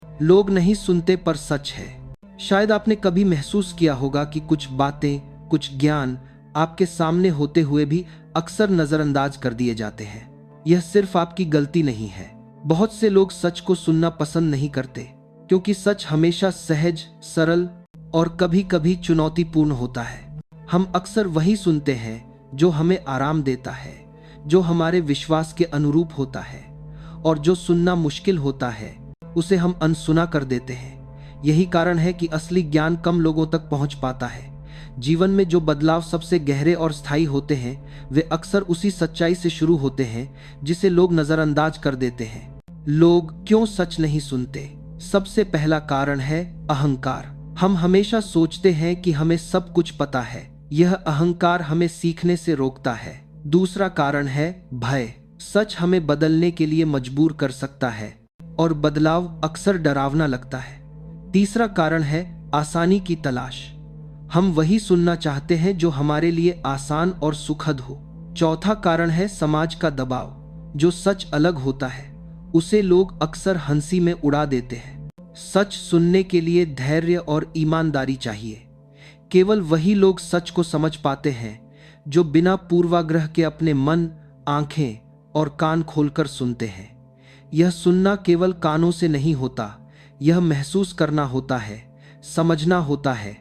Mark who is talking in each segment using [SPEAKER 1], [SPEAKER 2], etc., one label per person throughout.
[SPEAKER 1] लोग नहीं सुनते पर सच है। शायद आपने कभी महसूस किया होगा कि कुछ बातें, कुछ ज्ञान आपके सामने होते हुए भी अक्सर नजरअंदाज कर दिए जाते हैं। यह सिर्फ आपकी गलती नहीं है। बहुत से लोग सच को सुनना पसंद नहीं करते क्योंकि सच हमेशा सहज, सरल और कभी कभी चुनौतीपूर्ण होता है। हम अक्सर वही सुनते हैं जो हमें आराम देता है, जो हमारे विश्वास के अनुरूप होता है, और जो सुनना मुश्किल होता है उसे हम अनसुना कर देते हैं। यही कारण है कि असली ज्ञान कम लोगों तक पहुंच पाता है। जीवन में जो बदलाव सबसे गहरे और स्थायी होते हैं वे अक्सर उसी सच्चाई से शुरू होते हैं जिसे लोग नजरअंदाज कर देते हैं। लोग क्यों सच नहीं सुनते? सबसे पहला कारण है अहंकार। हम हमेशा सोचते हैं कि हमें सब कुछ पता है। यह अहंकार हमें सीखने से रोकता है। दूसरा कारण है भय। सच हमें बदलने के लिए मजबूर कर सकता है और बदलाव अक्सर डरावना लगता है। तीसरा कारण है आसानी की तलाश। हम वही सुनना चाहते हैं जो हमारे लिए आसान और सुखद हो। चौथा कारण है समाज का दबाव। जो सच अलग होता है उसे लोग अक्सर हंसी में उड़ा देते हैं। सच सुनने के लिए धैर्य और ईमानदारी चाहिए। केवल वही लोग सच को समझ पाते हैं जो बिना पूर्वाग्रह के अपने मन, आंखें और कान खोलकर सुनते हैं। यह सुनना केवल कानों से नहीं होता, यह महसूस करना होता है, समझना होता है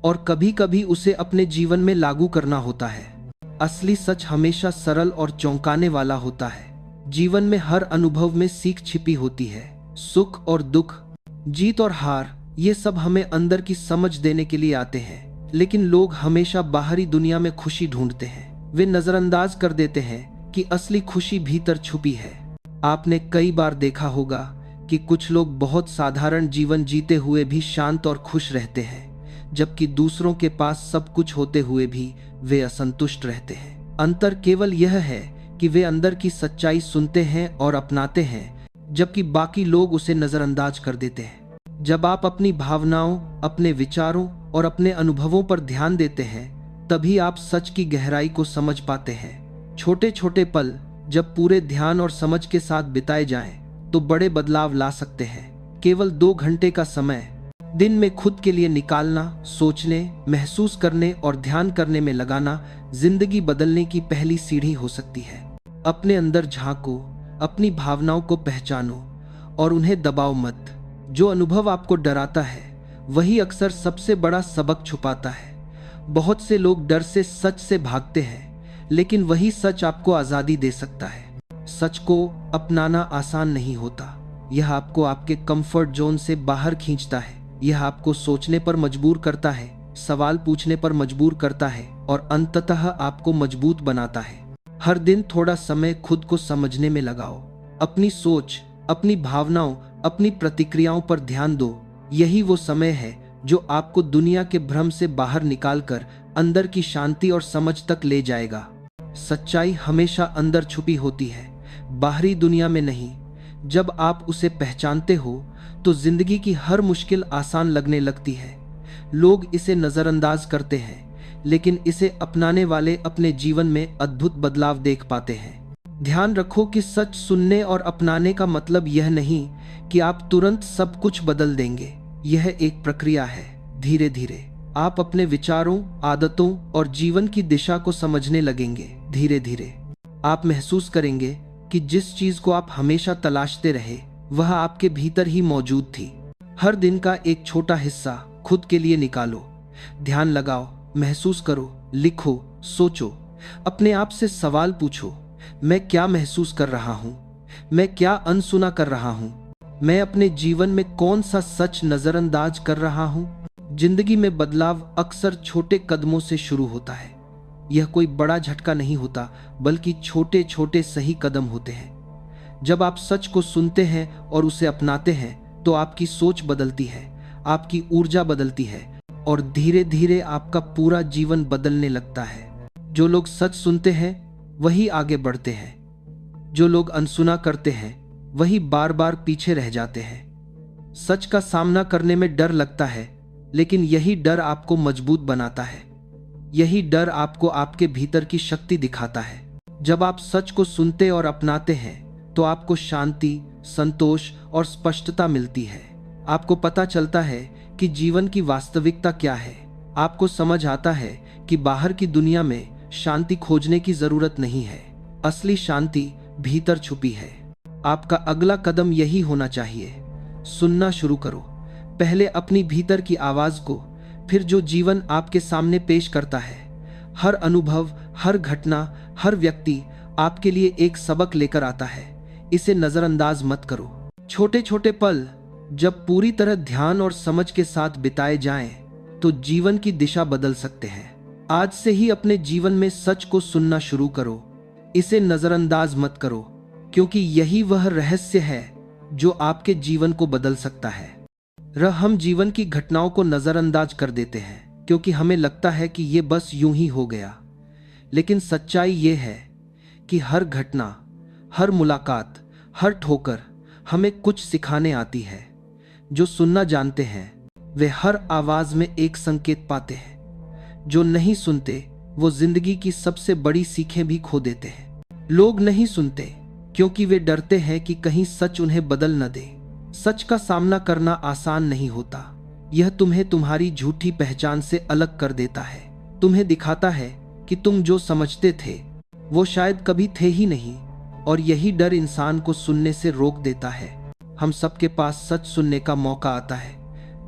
[SPEAKER 1] और कभी कभी उसे अपने जीवन में लागू करना होता है। असली सच हमेशा सरल और चौंकाने वाला होता है। जीवन में हर अनुभव में सीख छिपी होती है। सुख और दुख, जीत और हार, ये सब हमें अंदर की समझ देने के लिए आते हैं। लेकिन लोग हमेशा बाहरी दुनिया में खुशी ढूंढते हैं। वे नजरअंदाज कर देते हैं कि असली खुशी भीतर छुपी है। आपने कई बार देखा होगा कि कुछ लोग बहुत साधारण जीवन जीते हुए भी शांत और खुश रहते हैं, जबकि दूसरों के पास सब कुछ होते हुए भी वे असंतुष्ट रहते हैं। अंतर केवल यह है कि वे अंदर की सच्चाई सुनते हैं और अपनाते हैं, जबकि बाकी लोग उसे नजरअंदाज कर देते हैं। जब आप अपनी भावनाओं, अपने विचारों और अपने अनुभवों पर ध्यान देते हैं, तभी आप सच की गहराई को समझ पाते हैं। छोटे छोटे पल जब पूरे ध्यान और समझ के साथ बिताए जाएं, तो बड़े बदलाव ला सकते हैं। केवल 2 घंटे का समय दिन में खुद के लिए निकालना, सोचने, महसूस करने और ध्यान करने में लगाना जिंदगी बदलने की पहली सीढ़ी हो सकती है। अपने अंदर झांको, अपनी भावनाओं को पहचानो और उन्हें दबाओ मत। जो अनुभव आपको डराता है वही अक्सर सबसे बड़ा सबक छुपाता है। बहुत से लोग डर से सच से भागते हैं, लेकिन वही सच आपको आजादी दे सकता है। सच को अपनाना आसान नहीं होता। यह आपको आपके कंफर्ट जोन से बाहर खींचता है। यह आपको सोचने पर मजबूर करता है, सवाल पूछने पर मजबूर करता है और अंततः आपको मजबूत बनाता है। हर दिन थोड़ा समय खुद को समझने में लगाओ। अपनी सोच, अपनी भावनाओं, अपनी प्रतिक्रियाओं पर ध्यान दो। यही वो समय है जो आपको दुनिया के भ्रम से बाहर निकालकर अंदर की शांति और समझ तक ले जाएगा। सच्चाई हमेशा अंदर छुपी होती है, बाहरी दुनिया में नहीं। जब आप उसे पहचानते हो तो जिंदगी की हर मुश्किल आसान लगने लगती है। लोग इसे नजरअंदाज करते हैं, लेकिन इसे अपनाने वाले अपने जीवन में अद्भुत बदलाव देख पाते हैं। ध्यान रखो कि सच सुनने और अपनाने का मतलब यह नहीं कि आप तुरंत सब कुछ बदल देंगे। यह एक प्रक्रिया है। धीरे धीरे आप अपने विचारों, आदतों और जीवन की दिशा को समझने लगेंगे। धीरे धीरे आप महसूस करेंगे कि जिस चीज को आप हमेशा तलाशते रहे वह आपके भीतर ही मौजूद थी। हर दिन का एक छोटा हिस्सा खुद के लिए निकालो। ध्यान लगाओ, महसूस करो, लिखो, सोचो। अपने आप से सवाल पूछो, मैं क्या महसूस कर रहा हूँ? मैं क्या अनसुना कर रहा हूँ? मैं अपने जीवन में कौन सा सच नजरअंदाज कर रहा हूँ? जिंदगी में बदलाव अक्सर छोटे कदमों से शुरू होता है। यह कोई बड़ा झटका नहीं होता, बल्कि छोटे छोटे सही कदम होते हैं। जब आप सच को सुनते हैं और उसे अपनाते हैं तो आपकी सोच बदलती है, आपकी ऊर्जा बदलती है और धीरे धीरे आपका पूरा जीवन बदलने लगता है। जो लोग सच सुनते हैं वही आगे बढ़ते हैं। जो लोग अनसुना करते हैं वही बार बार पीछे रह जाते हैं। सच का सामना करने में डर लगता है, लेकिन यही डर आपको मजबूत बनाता है। यही डर आपको आपके भीतर की शक्ति दिखाता है। जब आप सच को सुनते और अपनाते हैं तो आपको शांति, संतोष और स्पष्टता मिलती है। आपको पता चलता है कि जीवन की वास्तविकता क्या है। आपको समझ आता है कि बाहर की दुनिया में शांति खोजने की जरूरत नहीं है, असली शांति भीतर छुपी है। आपका अगला कदम यही होना चाहिए, सुनना शुरू करो। पहले अपनी भीतर की आवाज को, फिर जो जीवन आपके सामने पेश करता है। हर अनुभव, हर घटना, हर व्यक्ति आपके लिए एक सबक लेकर आता है। इसे नजरअंदाज मत करो। छोटे छोटे पल जब पूरी तरह ध्यान और समझ के साथ बिताए जाएं, तो जीवन की दिशा बदल सकते हैं। आज से ही अपने जीवन में सच को सुनना शुरू करो। इसे नजरअंदाज मत करो, क्योंकि यही वह रहस्य है जो आपके जीवन को बदल सकता है। हम जीवन की घटनाओं को नजरअंदाज कर देते हैं क्योंकि हमें लगता है कि ये बस यूं ही हो गया। लेकिन सच्चाई ये है कि हर घटना, हर मुलाकात, हर ठोकर हमें कुछ सिखाने आती है। जो सुनना जानते हैं वे हर आवाज में एक संकेत पाते हैं। जो नहीं सुनते वो जिंदगी की सबसे बड़ी सीखें भी खो देते हैं। लोग नहीं सुनते क्योंकि वे डरते हैं कि कहीं सच उन्हें बदल न दे। सच का सामना करना आसान नहीं होता। यह तुम्हें तुम्हारी झूठी पहचान से अलग कर देता है। तुम्हें दिखाता है कि तुम जो समझते थे वो शायद कभी थे ही नहीं, और यही डर इंसान को सुनने से रोक देता है। हम सबके पास सच सुनने का मौका आता है,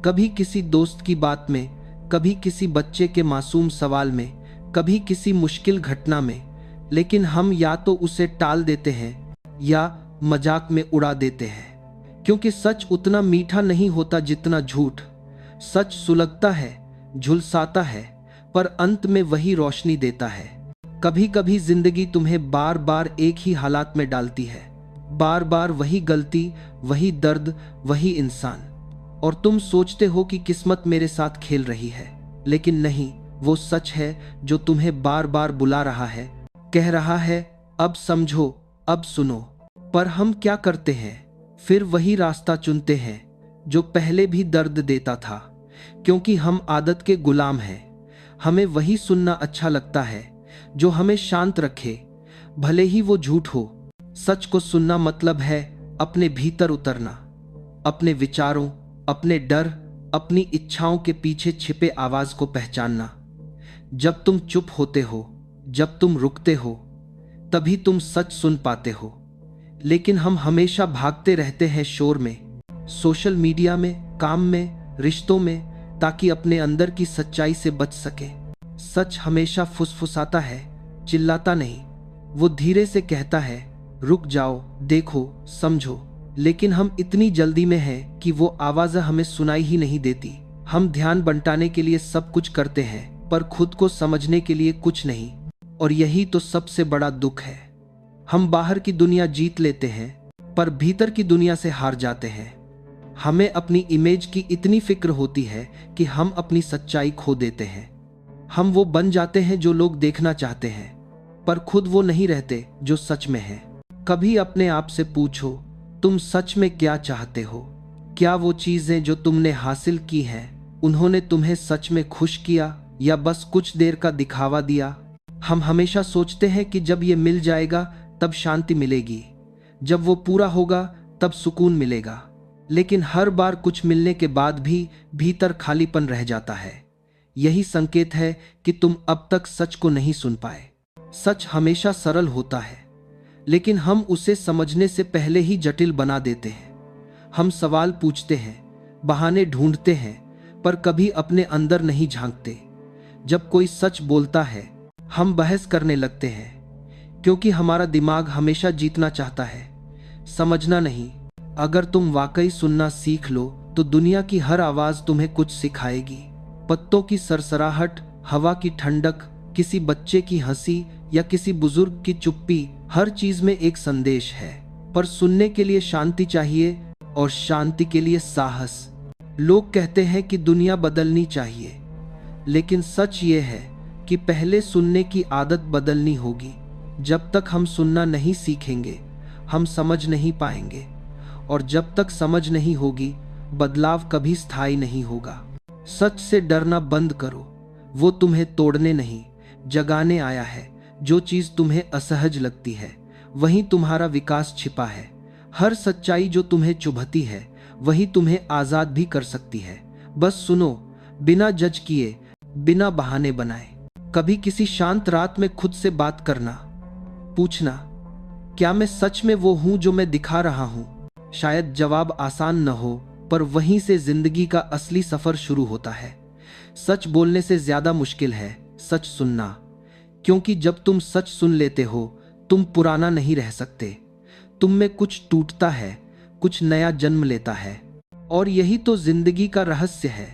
[SPEAKER 1] कभी किसी दोस्त की बात में, कभी किसी बच्चे के मासूम सवाल में, कभी किसी मुश्किल घटना में। लेकिन हम या तो उसे टाल देते हैं या मजाक में उड़ा देते हैं, क्योंकि सच उतना मीठा नहीं होता जितना झूठ। सच सुलगता है, झुलसाता है, पर अंत में वही रोशनी देता है। कभी कभी जिंदगी तुम्हें बार बार एक ही हालात में डालती है, बार बार वही गलती, वही दर्द, वही इंसान, और तुम सोचते हो कि किस्मत मेरे साथ खेल रही है। लेकिन नहीं, वो सच है जो तुम्हें बार बार बुला रहा है, कह रहा है अब समझो, अब सुनो। पर हम क्या करते हैं? फिर वही रास्ता चुनते हैं जो पहले भी दर्द देता था, क्योंकि हम आदत के गुलाम हैं। हमें वही सुनना अच्छा लगता है जो हमें शांत रखे, भले ही वो झूठ हो। सच को सुनना मतलब है अपने भीतर उतरना, अपने विचारों, अपने डर, अपनी इच्छाओं के पीछे छिपे आवाज को पहचानना। जब तुम चुप होते हो, जब तुम रुकते हो, तभी तुम सच सुन पाते हो। लेकिन हम हमेशा भागते रहते हैं शोर में, सोशल मीडिया में, काम में, रिश्तों में, ताकि अपने अंदर की सच्चाई से बच सके। सच हमेशा फुसफुसाता है, चिल्लाता नहीं। वो धीरे से कहता है रुक जाओ, देखो, समझो। लेकिन हम इतनी जल्दी में हैं कि वो आवाज़ हमें सुनाई ही नहीं देती। हम ध्यान बंटाने के लिए सब कुछ करते हैं, पर खुद को समझने के लिए कुछ नहीं। और यही तो सबसे बड़ा दुख है। हम बाहर की दुनिया जीत लेते हैं, पर भीतर की दुनिया से हार जाते हैं। हमें अपनी इमेज की इतनी फिक्र होती है कि हम अपनी सच्चाई खो देते हैं। हम वो बन जाते हैं जो लोग देखना चाहते हैं, पर खुद वो नहीं रहते जो सच में है। कभी अपने आप से पूछो, तुम सच में क्या चाहते हो? क्या वो चीजें जो तुमने हासिल की हैं, उन्होंने तुम्हें सच में खुश किया या बस कुछ देर का दिखावा दिया? हम हमेशा सोचते हैं कि जब ये मिल जाएगा तब शांति मिलेगी, जब वो पूरा होगा तब सुकून मिलेगा। लेकिन हर बार कुछ मिलने के बाद भी भीतर खालीपन रह जाता है। यही संकेत है कि तुम अब तक सच को नहीं सुन पाए। सच हमेशा सरल होता है, लेकिन हम उसे समझने से पहले ही जटिल बना देते हैं। हम सवाल पूछते हैं, बहाने ढूंढते हैं, पर कभी अपने अंदर नहीं झांकते। जब कोई सच बोलता है, हम बहस करने लगते हैं, क्योंकि हमारा दिमाग हमेशा जीतना चाहता है, समझना नहीं। अगर तुम वाकई सुनना सीख लो तो दुनिया की हर आवाज तुम्हें कुछ सिखाएगी। पत्तों की सरसराहट, हवा की ठंडक, किसी बच्चे की हंसी या किसी बुजुर्ग की चुप्पी, हर चीज में एक संदेश है। पर सुनने के लिए शांति चाहिए, और शांति के लिए साहस। लोग कहते हैं कि दुनिया बदलनी चाहिए, लेकिन सच ये है कि पहले सुनने की आदत बदलनी होगी। जब तक हम सुनना नहीं सीखेंगे, हम समझ नहीं पाएंगे, और जब तक समझ नहीं होगी, बदलाव कभी स्थायी नहीं होगा। सच से डरना बंद करो, वो तुम्हें तोड़ने नहीं, जगाने आया है। जो चीज तुम्हें असहज लगती है, वहीं तुम्हारा विकास छिपा है। हर सच्चाई जो तुम्हें चुभती है, वही तुम्हें आजाद भी कर सकती है। बस सुनो, बिना जज किए, बिना बहाने बनाए। कभी किसी शांत रात में खुद से बात करना, पूछना, क्या मैं सच में वो हूं जो मैं दिखा रहा हूं? शायद जवाब आसान न हो, पर वहीं से जिंदगी का असली सफर शुरू होता है। सच बोलने से ज्यादा मुश्किल है सच सुनना, क्योंकि जब तुम सच सुन लेते हो, तुम पुराना नहीं रह सकते। तुम में कुछ टूटता है, कुछ नया जन्म लेता है। और यही तो जिंदगी का रहस्य है।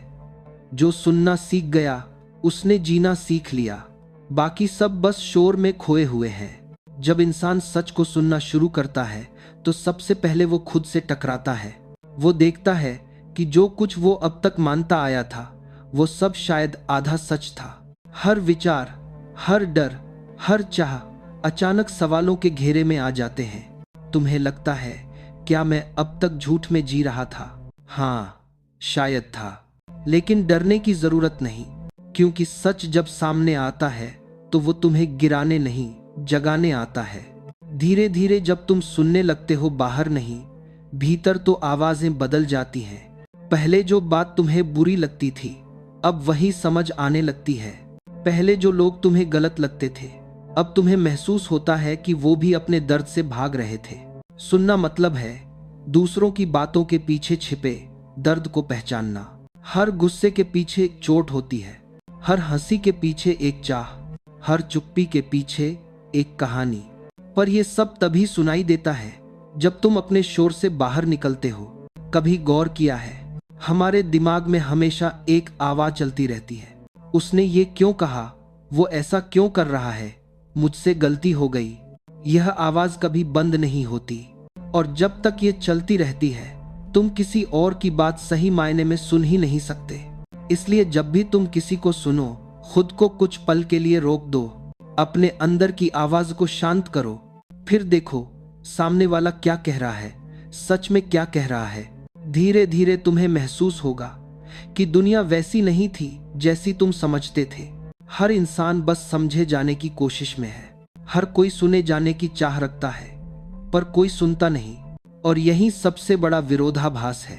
[SPEAKER 1] जो सुनना सीख गया, उसने जीना सीख लिया। बाकी सब बस शोर में खोए हुए हैं। जब इंसान सच को सुनना शुरू करता है, तो सबसे पहले वो खुद से टकराता है। वो देखता है कि जो कुछ वो अब तक मानता आया था, वो सब शायद आधा सच था। हर विचार, हर डर, हर चाह अचानक सवालों के घेरे में आ जाते हैं। तुम्हें लगता है, क्या मैं अब तक झूठ में जी रहा था? हाँ, शायद था। लेकिन डरने की जरूरत नहीं, क्योंकि सच जब सामने आता है तो वो तुम्हें गिराने नहीं, जगाने आता है। धीरे धीरे जब तुम सुनने लगते हो, बाहर नहीं, भीतर, तो आवाजें बदल जाती हैं। पहले जो बात तुम्हें बुरी लगती थी, अब वही समझ आने लगती है। पहले जो लोग तुम्हें गलत लगते थे, अब तुम्हें महसूस होता है कि वो भी अपने दर्द से भाग रहे थे। सुनना मतलब है दूसरों की बातों के पीछे छिपे दर्द को पहचानना। हर गुस्से के पीछे एक चोट होती है, हर हंसी के पीछे एक चाह, हर चुप्पी के पीछे एक कहानी। पर यह सब तभी सुनाई देता है जब तुम अपने शोर से बाहर निकलते हो। कभी गौर किया है, हमारे दिमाग में हमेशा एक आवाज चलती रहती है, उसने ये क्यों कहा, वो ऐसा क्यों कर रहा है, मुझसे गलती हो गई। यह आवाज कभी बंद नहीं होती, और जब तक ये चलती रहती है, तुम किसी और की बात सही मायने में सुन ही नहीं सकते। इसलिए जब भी तुम किसी को सुनो, खुद को कुछ पल के लिए रोक दो, अपने अंदर की आवाज को शांत करो, फिर देखो सामने वाला क्या कह रहा है, सच में क्या कह रहा है। धीरे धीरे तुम्हें महसूस होगा कि दुनिया वैसी नहीं थी जैसी तुम समझते थे। हर इंसान बस समझे जाने की कोशिश में है, हर कोई सुने जाने की चाह रखता है, पर कोई सुनता नहीं। और यही सबसे बड़ा विरोधाभास है।